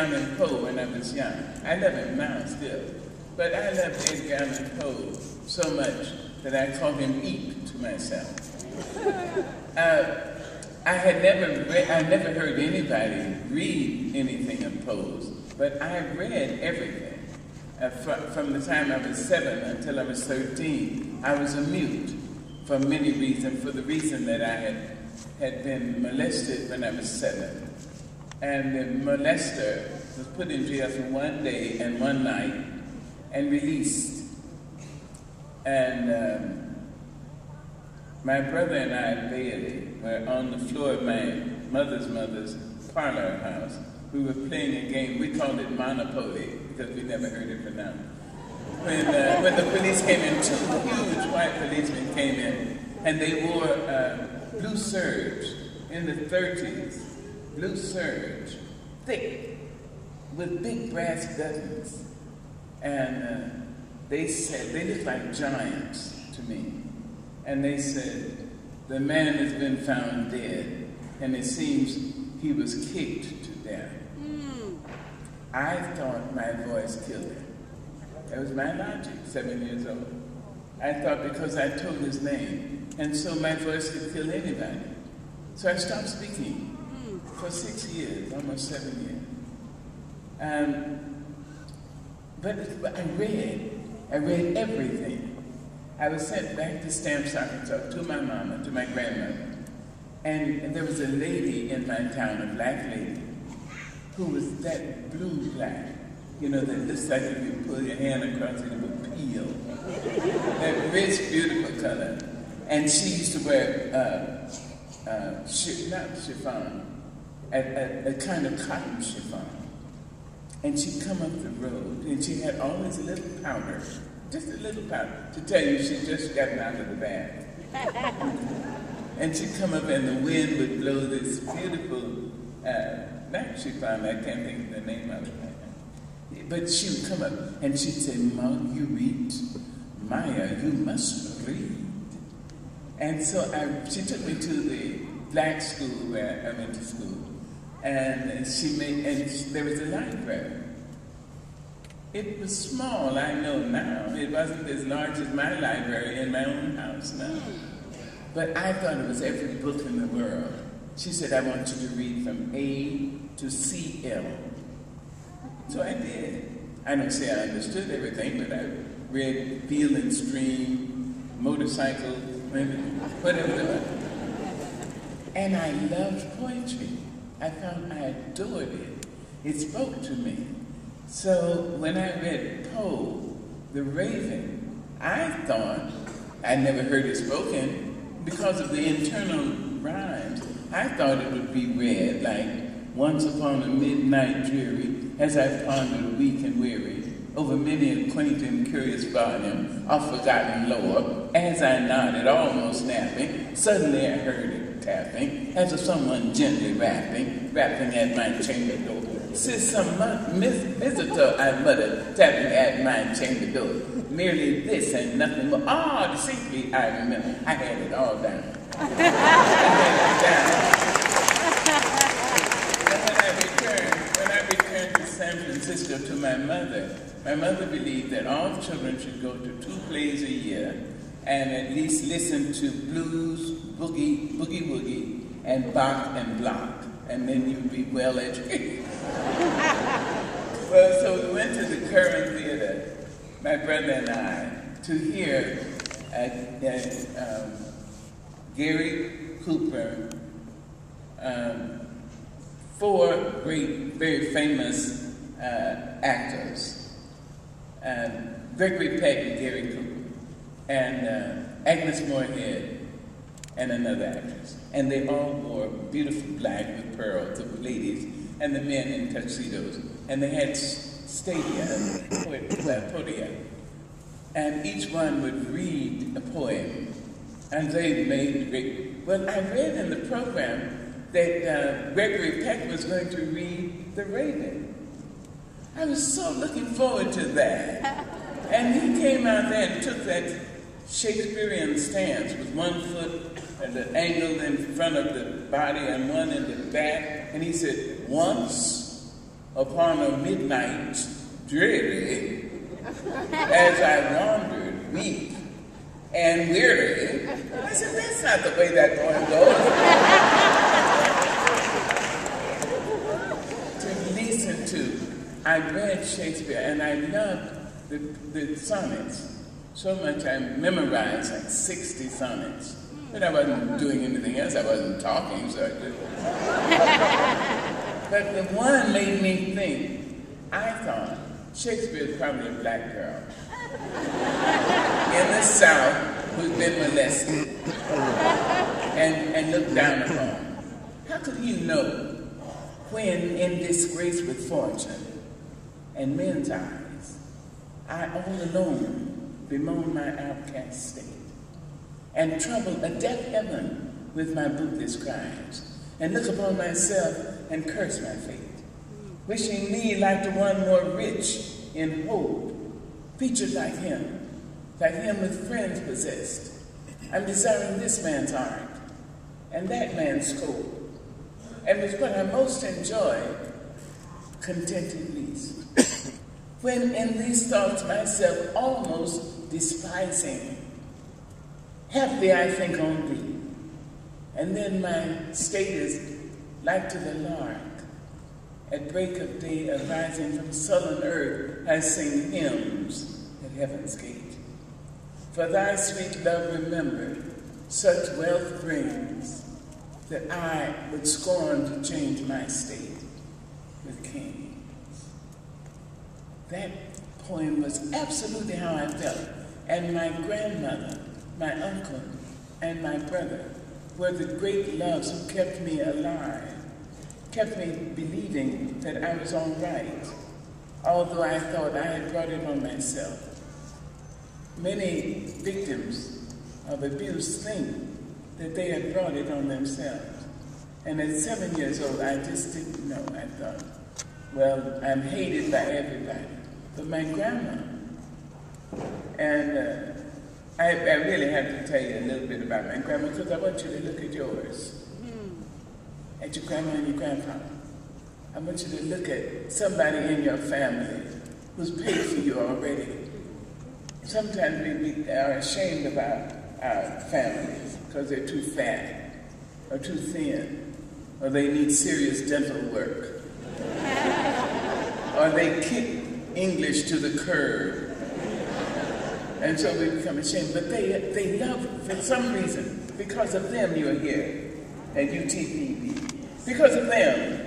Allan Poe when I was young. I love him now still. But I loved Edgar Allan Poe so much that I called him Eep to myself. I never heard anybody read anything of Poe's, but I read everything. From the time I was 7 until I was 13, I was a mute for many reasons. For the reason that I had been molested when I was 7. And the molester was put in jail for 1 day and 1 night and released. And my brother and I, Bailey, were on the floor of my mother's parlor house. We were playing a game. We called it Monopoly because we never heard it pronounced. When the police came in, 2 huge white policemen came in, and they wore blue serge in the 30s, blue serge, thick, with big brass buttons. And they said, they looked like giants to me. And they said, the man has been found dead, and it seems he was kicked to death. I thought my voice killed him. That was my logic, 7 years old. I thought because I told his name, and so my voice could kill anybody. So I stopped speaking for 6 years, almost 7 years. But I read everything. I was sent back to Stamps, Arkansas, to my mama, to my grandmother. And there was a lady in my town, a black lady, who was that blue black, you know, that looks like if you pull your hand across it, it would peel. That rich, beautiful color. And she used to wear, not chiffon, a kind of cotton chiffon. And she'd come up the road, and she had all this little powder, just a little powder, to tell you she'd just gotten out of the bath. And she'd come up, and the wind would blow this beautiful, not chiffon, I can't think of the name of it. But she would come up, and she'd say, Marguerite, Maya, you must read. And so she took me to the black school where I went to school. And there was a library. It was small, I know now. It wasn't as large as my library in my own house now. But I thought it was every book in the world. She said, I want you to read from A to CL. So I did. I don't say I understood everything, but I read Field and Stream, Motorcycle, whatever. And I loved poetry. I found I adored it. It spoke to me. So when I read Poe, The Raven, I thought, I never heard it spoken, because of the internal rhymes, I thought it would be read like, once upon a midnight dreary, as I pondered weak and weary, over many a quaint and curious volume of forgotten lore, as I nodded, almost napping, suddenly I heard it tapping, as of someone gently rapping at my chamber door. "'Tis some visitor," I muttered, tapping at my chamber door. "Merely this and nothing more." Ah, distinctly I remember. I had it all down. I had it down. When I returned to San Francisco to my mother believed that all children should go to 2 plays a year and at least listen to blues, boogie woogie, and Bach and Block, and then you'd be well educated. Well, so we went to the Curran Theater, my brother and I, to hear Gary Cooper, 4 great, very famous actors, Gregory Peck and Gary Cooper, and Agnes Moorehead, and another actress. And they all wore beautiful black with pearls, the ladies, and the men in tuxedos. And they had podia. And each one would read a poem. And they made great. Well, I read in the program that Gregory Peck was going to read The Raven. I was so looking forward to that. And he came out there and took that Shakespearean stance with 1 foot at the angle in front of the body and 1 in the back. And he said, "Once upon a midnight dreary, as I wandered weak and weary. I said, that's not the way that poem goes. To listen to, I read Shakespeare and I loved the sonnets so much. I memorized like 60 sonnets. But I wasn't doing anything else. I wasn't talking, so I did. But the one made me think. I thought Shakespeare is probably a black girl in the South who's been molested and looked down upon. How could he know when in disgrace with fortune and men's eyes, I all alone bemoan my outcast state, and trouble a deaf heaven with my bootless cries, and look upon myself and curse my fate, wishing me like the one more rich in hope, featured like him with friends possessed. I'm desiring this man's art, and that man's scope, and with what I most enjoy, contented least. When in these thoughts myself almost despising, happily I think on thee, and then my state is like to the lark. At break of day arising from sullen earth, I sing hymns at heaven's gate. For thy sweet love remembered, such wealth brings, that I would scorn to change my state with kings. That poem was absolutely how I felt. And my grandmother, my uncle, and my brother were the great loves who kept me alive, kept me believing that I was all right, although I thought I had brought it on myself. Many victims of abuse think that they had brought it on themselves. And at 7 years old, I just didn't know. I thought, well, I'm hated by everybody. But my grandma, and I really have to tell you a little bit about my grandma, because I want you to look at yours, at your grandma and your grandpa. I want you to look at somebody in your family who's paid for you already. Sometimes we are ashamed of our families because they're too fat or too thin, or they need serious dental work, or they kick English to the curb. And so we become ashamed. But they love, for some reason, because of them you're here at UTPB. Because of them,